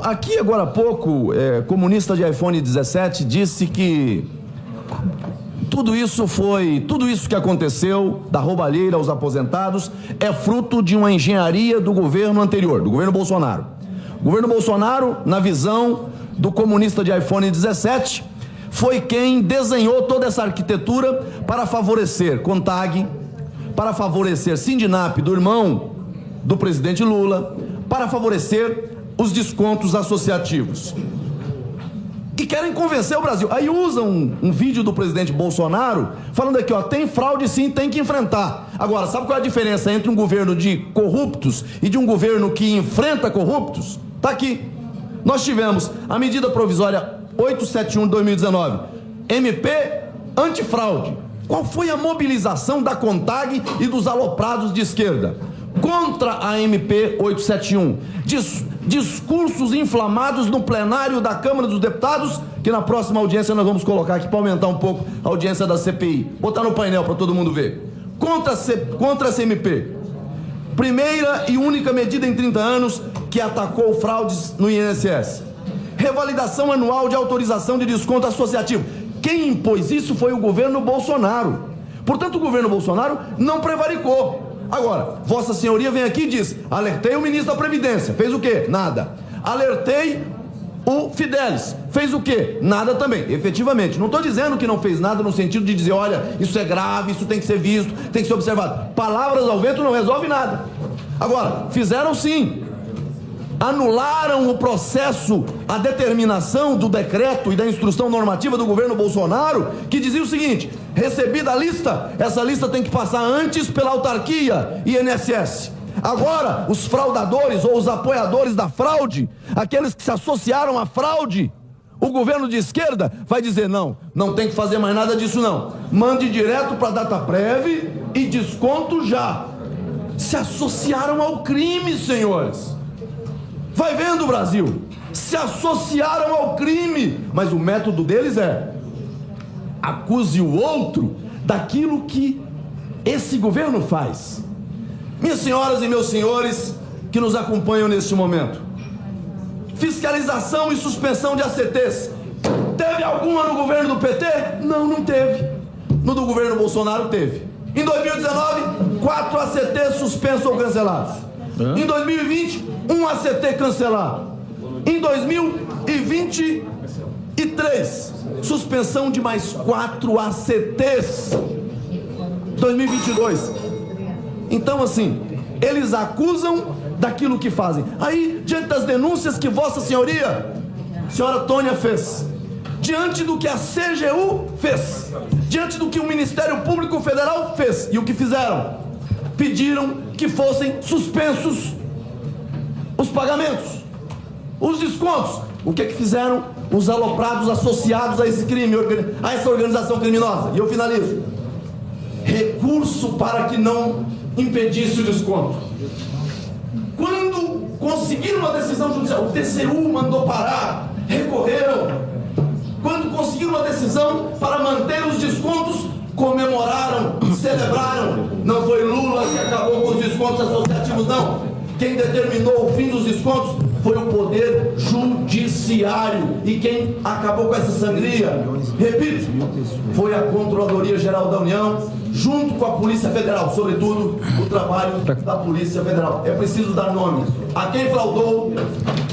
Aqui agora há pouco, comunista de iPhone 17 disse que tudo isso que aconteceu, da roubalheira aos aposentados, é fruto de uma engenharia do governo anterior, do governo Bolsonaro. O governo Bolsonaro, na visão do comunista de iPhone 17, foi quem desenhou toda essa arquitetura para favorecer CONTAG, para favorecer Sindinap, do irmão do presidente Lula, para favorecer os descontos associativos. Que querem convencer o Brasil. Aí usam um vídeo do presidente Bolsonaro falando aqui, ó, tem fraude sim, tem que enfrentar. Agora, sabe qual é a diferença entre um governo de corruptos e de um governo que enfrenta corruptos? Tá aqui. Nós tivemos a medida provisória 871 de 2019, MP antifraude. Qual foi a mobilização da CONTAG e dos aloprados de esquerda contra a MP 871? Discursos inflamados no plenário da Câmara dos Deputados, que na próxima audiência nós vamos colocar aqui para aumentar um pouco a audiência da CPI. Botar no painel para todo mundo ver. Contra essa MP. Primeira e única medida em 30 anos que atacou fraudes no INSS. Revalidação anual de autorização de desconto associativo. Quem impôs isso foi o governo Bolsonaro. Portanto, o governo Bolsonaro não prevaricou. Agora, Vossa Senhoria vem aqui e diz, alertei o ministro da Previdência, fez o quê? Nada. Alertei o Fidelis, fez o quê? Nada também, efetivamente. Não estou dizendo que não fez nada no sentido de dizer, olha, isso é grave, isso tem que ser visto, tem que ser observado. Palavras ao vento não resolve nada. Agora, fizeram sim. Anularam o processo, a determinação do decreto e da instrução normativa do governo Bolsonaro, que dizia o seguinte, recebida a lista, essa lista tem que passar antes pela autarquia INSS. Agora, os fraudadores ou os apoiadores da fraude, aqueles que se associaram à fraude, o governo de esquerda vai dizer, não tem que fazer mais nada disso não. Mande direto para a Dataprev e desconto já. Se associaram ao crime, senhores. Vai vendo, Brasil, se associaram ao crime, mas o método deles é acuse o outro daquilo que esse governo faz. Minhas senhoras e meus senhores que nos acompanham neste momento, fiscalização e suspensão de ACTs, teve alguma no governo do PT? Não teve. No do governo Bolsonaro teve. Em 2019, 4 ACTs suspensos ou cancelados. Em 2020, 1 ACT cancelado. Em 2023, suspensão de mais 4 ACTs. 2022. Então, assim, eles acusam daquilo que fazem. Aí, diante das denúncias que Vossa Senhoria, senhora Tônia, fez, diante do que a CGU fez, diante do que o Ministério Público Federal fez, e o que fizeram? Pediram que fossem suspensos os pagamentos, os descontos. O que fizeram os aloprados associados a esse crime, a essa organização criminosa? E eu finalizo. Recurso para que não impedisse o desconto. Quando conseguiram uma decisão judicial, o TCU mandou parar, recorreram. Quando conseguiram uma decisão para manter os descontos, comemoraram, celebraram. Não foi Lula que acabou com os descontos associativos, não. Quem determinou o fim dos descontos foi o Poder Judiciário. E quem acabou com essa sangria, repito, foi a Controladoria Geral da União, junto com a Polícia Federal, sobretudo o trabalho da Polícia Federal. É preciso dar nomes a quem fraudou,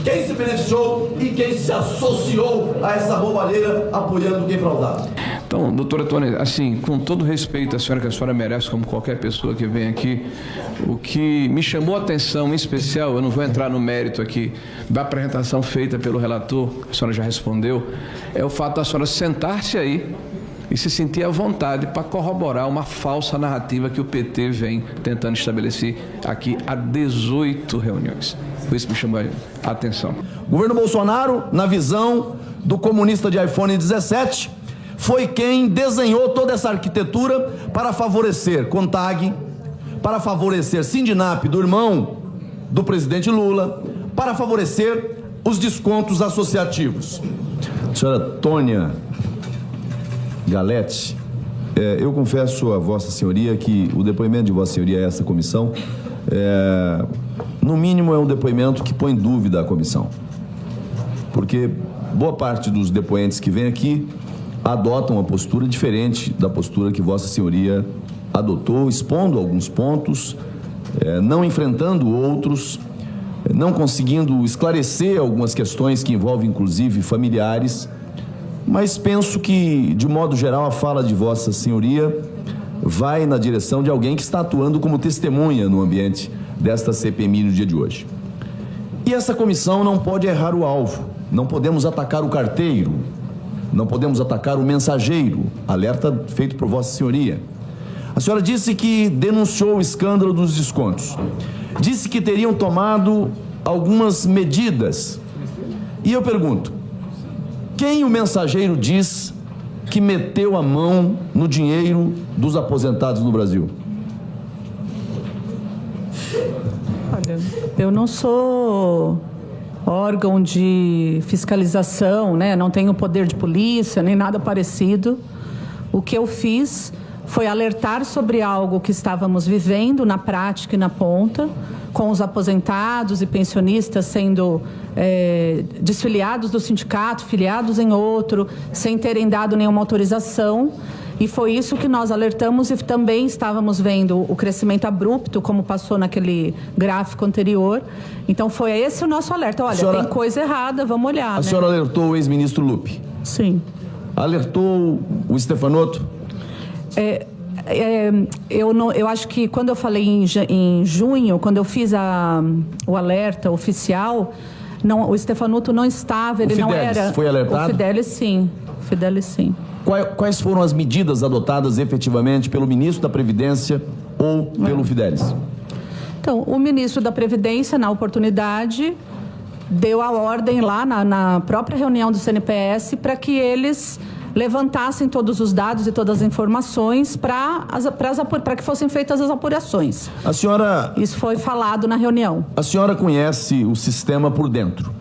quem se beneficiou e quem se associou a essa roubalheira apoiando quem fraudava. Então, doutora Tônia, assim, com todo respeito à senhora, que a senhora merece, como qualquer pessoa que vem aqui, o que me chamou a atenção, em especial, eu não vou entrar no mérito aqui da apresentação feita pelo relator, a senhora já respondeu, é o fato da senhora sentar-se aí e se sentir à vontade para corroborar uma falsa narrativa que o PT vem tentando estabelecer aqui há 18 reuniões. Por isso me chamou a atenção. O governo Bolsonaro, na visão do comunista de iPhone 17, foi quem desenhou toda essa arquitetura para favorecer CONTAG, para favorecer Sindinap, do irmão do presidente Lula, para favorecer os descontos associativos. Senhora Tônia Galete, eu confesso a Vossa Senhoria que o depoimento de Vossa Senhoria a essa comissão, no mínimo, é um depoimento que põe em dúvida a comissão. porque boa parte dos depoentes que vêm aqui adotam uma postura diferente da postura que Vossa Senhoria adotou, expondo alguns pontos, não enfrentando outros, não conseguindo esclarecer algumas questões que envolvem, inclusive, familiares, mas penso que, de modo geral, a fala de Vossa Senhoria vai na direção de alguém que está atuando como testemunha no ambiente desta CPMI no dia de hoje. E essa comissão não pode errar o alvo, não podemos atacar o carteiro, não podemos atacar o mensageiro, alerta feito por Vossa Senhoria. A senhora disse que denunciou o escândalo dos descontos, disse que teriam tomado algumas medidas. E eu pergunto, quem o mensageiro diz que meteu a mão no dinheiro dos aposentados no Brasil? Olha, eu não sou órgão de fiscalização, né? Não tenho poder de polícia, nem nada parecido. O que eu fiz foi alertar sobre algo que estávamos vivendo na prática e na ponta, com os aposentados e pensionistas sendo desfiliados do sindicato, filiados em outro, sem terem dado nenhuma autorização. E foi isso que nós alertamos e também estávamos vendo o crescimento abrupto, como passou naquele gráfico anterior. Então foi esse o nosso alerta. Olha, tem coisa errada, vamos olhar. A senhora alertou o ex-ministro Lupe? Sim. Alertou o Steffanotto? Eu acho que quando eu falei em junho, quando eu fiz o alerta oficial, o Steffanotto não estava, ele não era... Foi alertado? O Fidelis sim. Quais foram as medidas adotadas efetivamente pelo ministro da Previdência ou pelo Fidelis? Então, o ministro da Previdência, na oportunidade, deu a ordem lá na própria reunião do CNPS para que eles levantassem todos os dados e todas as informações para que fossem feitas as apurações. A senhora... Isso foi falado na reunião. A senhora conhece o sistema por dentro.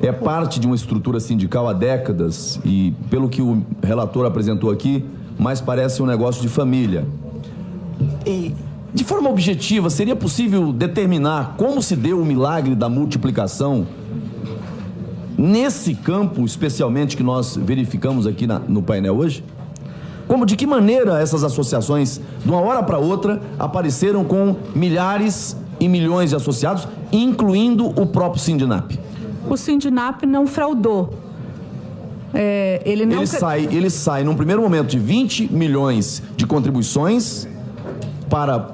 É parte de uma estrutura sindical há décadas e, pelo que o relator apresentou aqui, mais parece um negócio de família. E, de forma objetiva, seria possível determinar como se deu o milagre da multiplicação nesse campo, especialmente, que nós verificamos aqui no painel hoje? De que maneira essas associações, de uma hora para outra, apareceram com milhares e milhões de associados, incluindo o próprio Sindinap? O Sindinap não fraudou. Ele sai, num primeiro momento, de 20 milhões de contribuições para,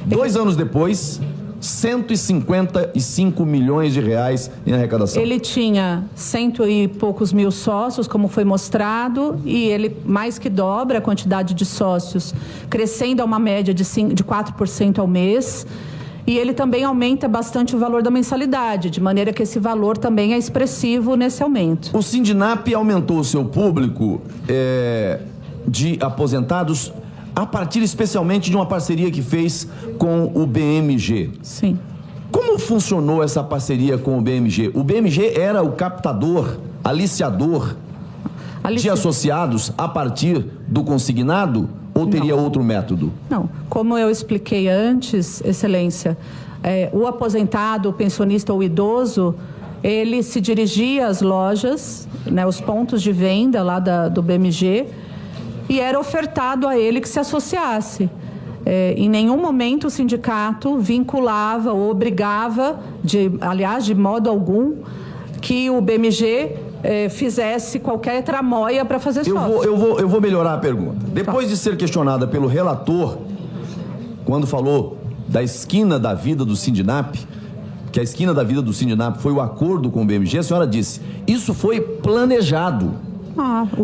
2 anos depois, 155 milhões de reais em arrecadação. Ele tinha 100 e poucos mil sócios, como foi mostrado, e ele mais que dobra a quantidade de sócios, crescendo a uma média de 4% ao mês. E ele também aumenta bastante o valor da mensalidade, de maneira que esse valor também é expressivo nesse aumento. O Sindinap aumentou o seu público de aposentados a partir especialmente de uma parceria que fez com o BMG. Sim. Como funcionou essa parceria com o BMG? O BMG era o captador, aliciador de associados a partir do consignado? Ou teria outro método? Não. Como eu expliquei antes, Excelência, o aposentado, o pensionista ou o idoso, ele se dirigia às lojas, né, os pontos de venda lá do BMG, e era ofertado a ele que se associasse. Em nenhum momento o sindicato vinculava ou obrigava, aliás, de modo algum, que o BMG fizesse qualquer tramóia para fazer sócio. Eu vou melhorar a pergunta. Depois de ser questionada pelo relator, quando falou da esquina da vida do Sindinap, que a esquina da vida do Sindinap foi o acordo com o BMG, a senhora disse, isso foi planejado.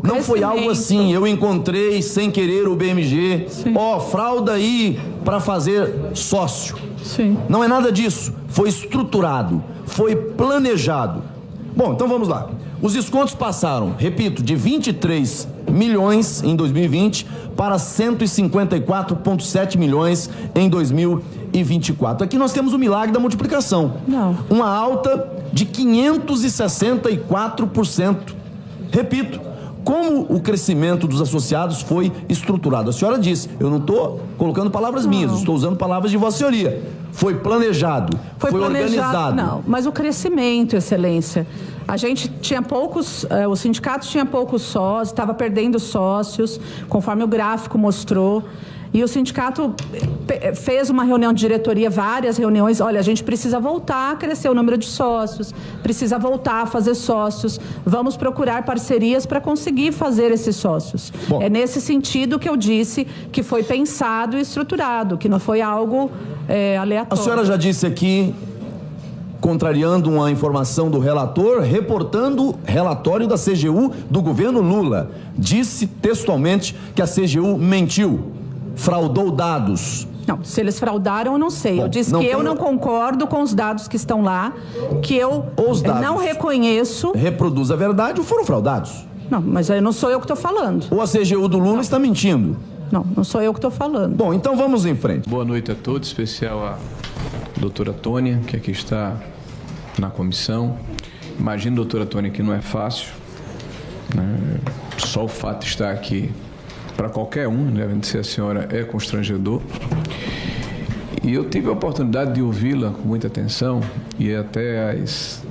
Não foi algo assim, eu encontrei sem querer o BMG, frauda aí para fazer sócio. Sim. Não é nada disso, foi estruturado, foi planejado. Bom, então vamos lá. Os descontos passaram, repito, de 23 milhões em 2020 para 154,7 milhões em 2024. Aqui nós temos o milagre da multiplicação. Uma alta de 564%. Repito, como o crescimento dos associados foi estruturado? A senhora disse, eu não estou colocando palavras minhas, estou usando palavras de Vossa Senhoria. Foi planejado, foi organizado. Não, mas o crescimento, Excelência. A gente tinha poucos, o sindicato tinha poucos sócios, estava perdendo sócios, conforme o gráfico mostrou. E o sindicato fez uma reunião de diretoria, várias reuniões. Olha, a gente precisa voltar a crescer o número de sócios, precisa voltar a fazer sócios. Vamos procurar parcerias para conseguir fazer esses sócios. Bom, é nesse sentido que eu disse que foi pensado e estruturado, que não foi algo aleatório. A senhora já disse aqui, contrariando uma informação do relator, reportando relatório da CGU do governo Lula. Disse textualmente que a CGU mentiu, fraudou dados. Não, se eles fraudaram, eu não sei. Bom, eu disse que eu não concordo com os dados que estão lá, que eu não reconheço. Reproduz a verdade ou foram fraudados? Não, mas não sou eu que estou falando. Ou a CGU do Lula está mentindo? Não sou eu que estou falando. Bom, então vamos em frente. Boa noite a todos, especial a doutora Tônia, que aqui está na comissão. Imagino, doutora Tônia, que não é fácil, né? Só o fato de estar aqui, para qualquer um, devem ser a senhora, é constrangedor. E eu tive a oportunidade de ouvi-la com muita atenção e até as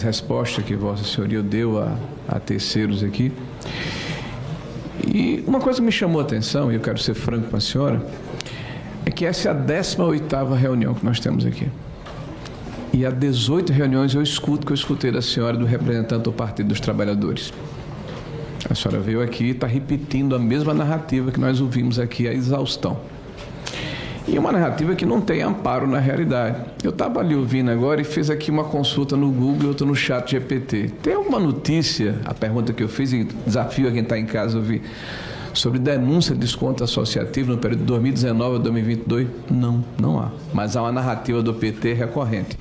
respostas que Vossa Senhoria deu a terceiros aqui. E uma coisa que me chamou a atenção, e eu quero ser franco com a senhora, é que essa é a 18ª reunião que nós temos aqui. E há 18 reuniões eu escutei da senhora, do representante do Partido dos Trabalhadores. A senhora veio aqui e está repetindo a mesma narrativa que nós ouvimos aqui, a exaustão. E uma narrativa que não tem amparo na realidade. Eu estava ali ouvindo agora e fiz aqui uma consulta no Google e outra no chat GPT. Tem alguma notícia, a pergunta que eu fiz, e desafio a quem está em casa a ouvir, sobre denúncia de desconto associativo no período de 2019 a 2022? Não há. Mas há uma narrativa do PT recorrente.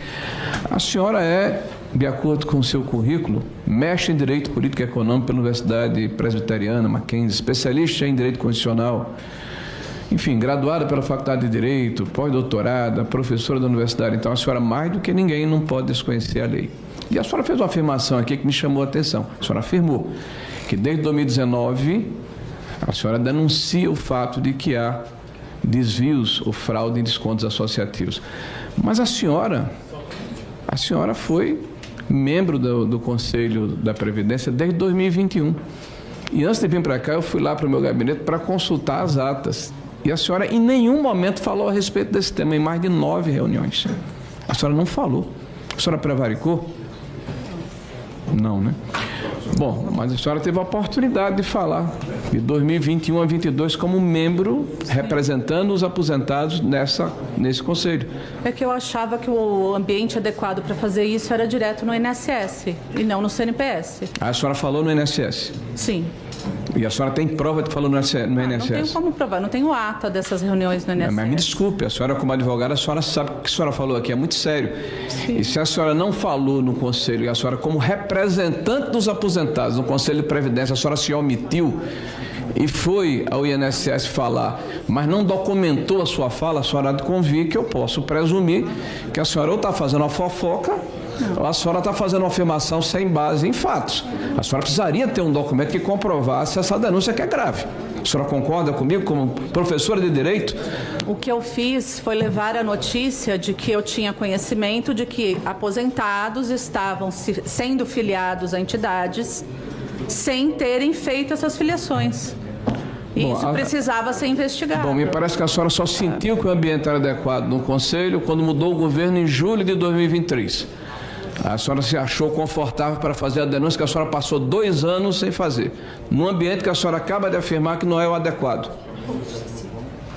A senhora é, de acordo com o seu currículo, mestre em Direito Político e Econômico pela Universidade Presbiteriana, Mackenzie, especialista em Direito Constitucional, enfim, graduada pela Faculdade de Direito, pós-doutorada, professora da universidade. Então, a senhora, mais do que ninguém, não pode desconhecer a lei. E a senhora fez uma afirmação aqui que me chamou a atenção. A senhora afirmou que desde 2019... a senhora denuncia o fato de que há desvios ou fraude em descontos associativos. Mas a senhora foi membro do Conselho da Previdência desde 2021. E antes de vir para cá, eu fui lá para o meu gabinete para consultar as atas. E a senhora em nenhum momento falou a respeito desse tema, em mais de 9 reuniões. A senhora não falou. A senhora prevaricou? Não, né? Bom, mas a senhora teve a oportunidade de falar de 2021 a 2022 como membro representando os aposentados nesse conselho. É que eu achava que o ambiente adequado para fazer isso era direto no INSS e não no CNPS. A senhora falou no INSS? Sim. E a senhora tem prova de falar no INSS? Não tenho como provar, não tenho ata dessas reuniões no INSS. Mas me desculpe, a senhora como advogada, a senhora sabe que o que a senhora falou aqui é muito sério. Sim. E se a senhora não falou no conselho, e a senhora como representante dos aposentados no Conselho de Previdência, a senhora se omitiu e foi ao INSS falar, mas não documentou a sua fala, a senhora convém que eu posso presumir que a senhora ou está fazendo uma fofoca, ou a senhora está fazendo uma afirmação sem base em fatos. A senhora precisaria ter um documento que comprovasse essa denúncia que é grave. A senhora concorda comigo como professora de Direito? O que eu fiz foi levar a notícia de que eu tinha conhecimento de que aposentados estavam sendo filiados a entidades sem terem feito essas filiações. E isso precisava ser investigado. Bom, me parece que a senhora só sentiu que o ambiente era adequado no Conselho quando mudou o governo em julho de 2023. A senhora se achou confortável para fazer a denúncia que a senhora passou 2 anos sem fazer, num ambiente que a senhora acaba de afirmar que não é o adequado.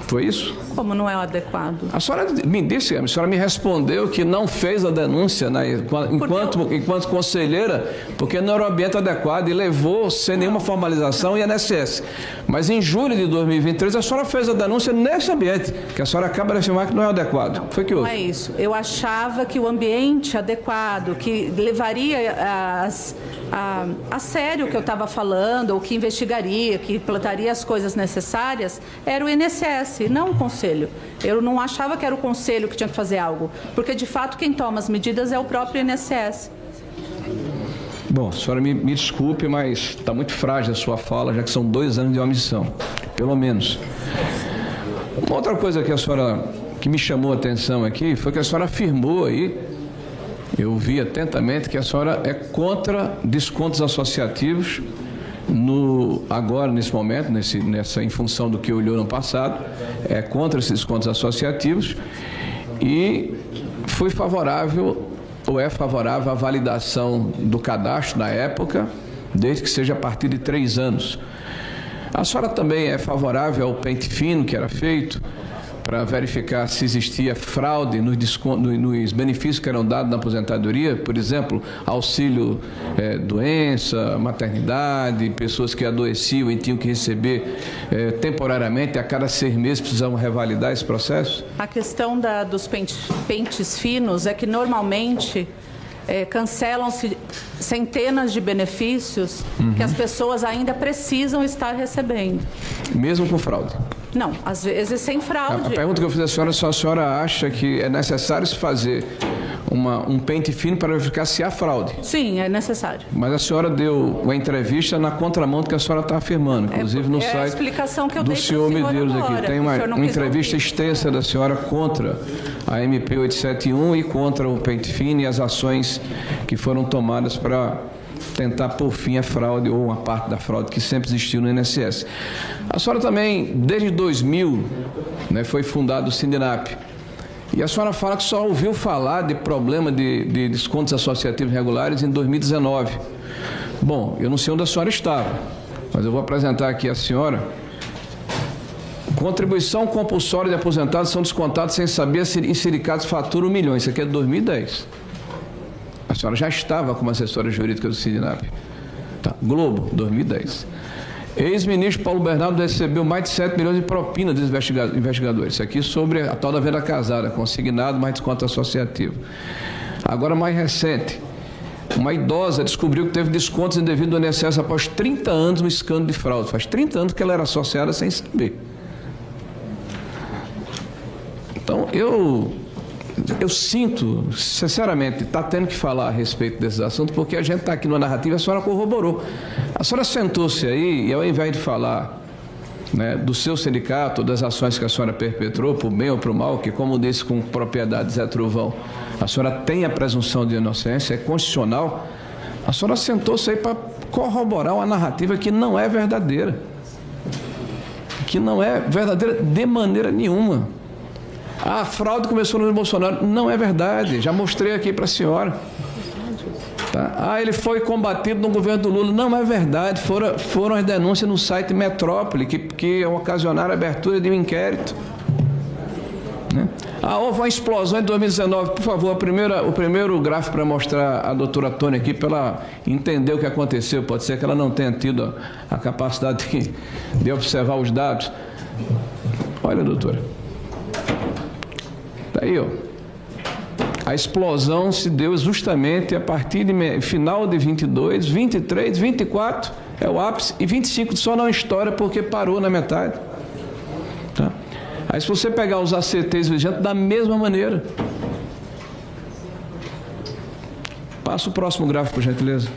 Foi isso? Como não é o adequado? A senhora me disse, a senhora me respondeu que não fez a denúncia, né, enquanto conselheira, porque não era o ambiente adequado e levou sem nenhuma formalização o INSS. Mas em julho de 2023 a senhora fez a denúncia nesse ambiente, que a senhora acaba de afirmar que não é adequado. Não, foi que houve? Não é isso. Eu achava que o ambiente adequado, que levaria a sério o que eu estava falando, ou que investigaria, que plantaria as coisas necessárias, era o INSS, não o Conselho. Eu não achava que era o Conselho que tinha que fazer algo, porque de fato quem toma as medidas é o próprio INSS. Bom, a senhora me desculpe, mas está muito frágil a sua fala, já que são 2 anos de omissão, pelo menos. Uma outra coisa que a senhora que me chamou a atenção aqui foi que a senhora afirmou aí, eu vi atentamente, que a senhora é contra descontos associativos agora, nesse momento, em função do que olhou no passado, é contra esses descontos associativos e foi favorável ou é favorável à validação do cadastro na época, desde que seja a partir de 3 anos. A senhora também é favorável ao pente fino que era feito para verificar se existia fraude nos benefícios que eram dados na aposentadoria, por exemplo, auxílio doença, maternidade, pessoas que adoeciam e tinham que receber temporariamente, a cada 6 meses precisavam revalidar esse processo? A questão dos pentes finos é que normalmente cancelam-se centenas de benefícios que as pessoas ainda precisam estar recebendo. Mesmo com fraude? Não, às vezes sem fraude. A pergunta que eu fiz à senhora, se a senhora acha que é necessário se fazer um pente fino para verificar se há fraude? Sim, é necessário. Mas a senhora deu uma entrevista na contramão do que a senhora está afirmando, inclusive no site a explicação que eu do dei senhor Medeiros agora, aqui. Tem uma entrevista extensa da senhora contra a MP 871 e contra o pente fino e as ações que foram tomadas para tentar pôr fim à fraude ou uma parte da fraude que sempre existiu no INSS. A senhora também, desde 2000, foi fundado o Sindinap. E a senhora fala que só ouviu falar de problema de descontos associativos regulares em 2019. Bom, eu não sei onde a senhora estava, mas eu vou apresentar aqui à senhora. Contribuição compulsória de aposentados são descontados sem saber se em sindicatos faturam 1 milhão. Isso aqui é de 2010. A senhora já estava como assessora jurídica do Sindinap. Tá. Globo, 2010. Ex-ministro Paulo Bernardo recebeu mais de 7 milhões de propina dos investigadores. Isso aqui sobre a tal da venda casada, consignado mais desconto associativo. Agora, mais recente, uma idosa descobriu que teve descontos indevidos do INSS após 30 anos no escândalo de fraude. Faz 30 anos que ela era associada sem saber. Então, eu sinto, sinceramente, está tendo que falar a respeito desses assuntos, porque a gente está aqui numa narrativa e a senhora corroborou. A senhora sentou-se aí e, ao invés de falar do seu sindicato, das ações que a senhora perpetrou, por bem ou por mal, que, como disse com propriedade Zé Trovão, a senhora tem a presunção de inocência, é constitucional, a senhora sentou-se aí para corroborar uma narrativa que não é verdadeira. Que não é verdadeira de maneira nenhuma. A fraude começou no Bolsonaro. Não é verdade. Já mostrei aqui para a senhora. Tá? Ele foi combatido no governo do Lula. Não é verdade. Foram as denúncias no site Metrópole que ocasionaram a abertura de um inquérito. Houve uma explosão em 2019. Por favor, o primeiro gráfico para mostrar a doutora Tônia aqui, para ela entender o que aconteceu. Pode ser que ela não tenha tido a capacidade de observar os dados. Olha, doutora. Aí, a explosão se deu justamente a partir de final de 22, 23, 24 é o ápice e 25 só não estoura porque parou na metade. Tá? Aí se você pegar os ACTs vigentes da mesma maneira. Passa o próximo gráfico, por gentileza.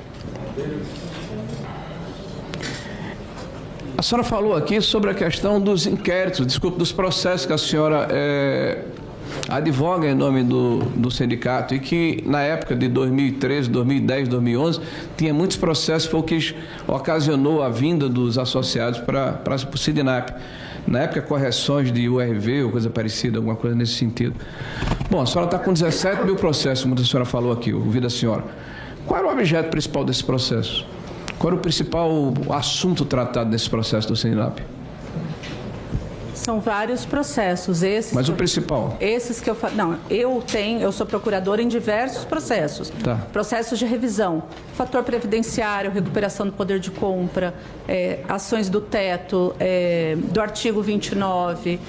A senhora falou aqui sobre a questão dos inquéritos, dos processos que a senhora advoga em nome do sindicato e que na época de 2013, 2010, 2011 tinha muitos processos, foi o que ocasionou a vinda dos associados para o Sindinap. Na época, correções de URV ou coisa parecida, alguma coisa nesse sentido. Bom, a senhora está com 17 mil processos, como a senhora falou aqui, ouvi da senhora. Qual era o objeto principal desse processo? Qual era o principal assunto tratado nesse processo do Sindinap? São vários processos. Mas o principal? Esses que eu falo. Não, eu sou procuradora em diversos processos. Tá. Processos de revisão, fator previdenciário, recuperação do poder de compra, ações do teto, do artigo 29,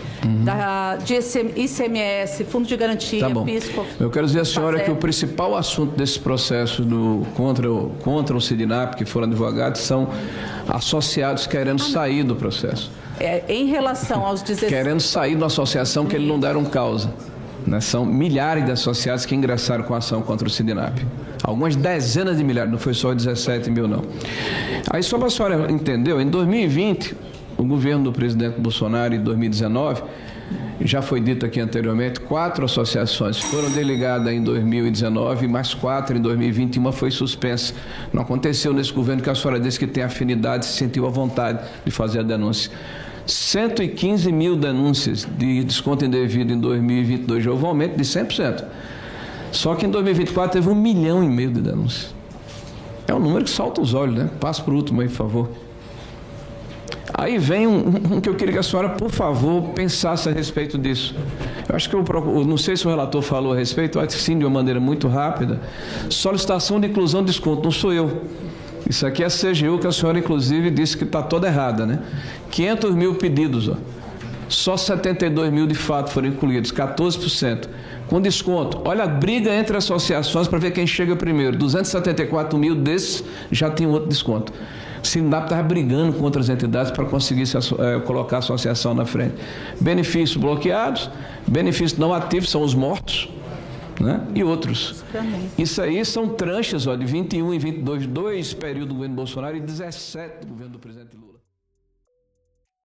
de ICMS, Fundo de Garantia, tá bom. PIS. Eu quero dizer à senhora que o principal assunto desse processo contra o Sindinap, que foram advogados, são associados querendo sair do processo. Em relação aos 16... Querendo sair da associação que eles não deram causa. São milhares de associados que ingressaram com a ação contra o Sindinap. Algumas dezenas de milhares, não foi só 17 mil, não. Aí, só para a senhora entender, em 2020, o governo do presidente Bolsonaro, em 2019, já foi dito aqui anteriormente, 4 associações foram desligadas em 2019, mais 4 em 2020, uma foi suspensa. Não aconteceu nesse governo, que a senhora disse que tem afinidade, se sentiu à vontade de fazer a denúncia. 115 mil denúncias de desconto indevido em 2022, já houve um aumento de 100%. Só que em 2024 teve 1,5 milhão de denúncias. É um número que salta os olhos, né? Passa para o último aí, por favor. Aí vem um que eu queria que a senhora, por favor, pensasse a respeito disso. Eu acho que não sei se o relator falou a respeito, eu acho que sim, de uma maneira muito rápida. Solicitação de inclusão de desconto, não sou eu. Isso aqui é a CGU, que a senhora, inclusive, disse que está toda errada, né? 500 mil pedidos, ó. Só 72 mil de fato foram incluídos, 14%. Com desconto. Olha a briga entre associações para ver quem chega primeiro. 274 mil desses já tem outro desconto. O Sindicato estava brigando com outras entidades para conseguir colocar a associação na frente. Benefícios bloqueados, benefícios não ativos, são os mortos, né? E outros. Isso aí são tranches, ó, de 21 e 22, 2 períodos do governo Bolsonaro e 17 do governo do presidente Lula.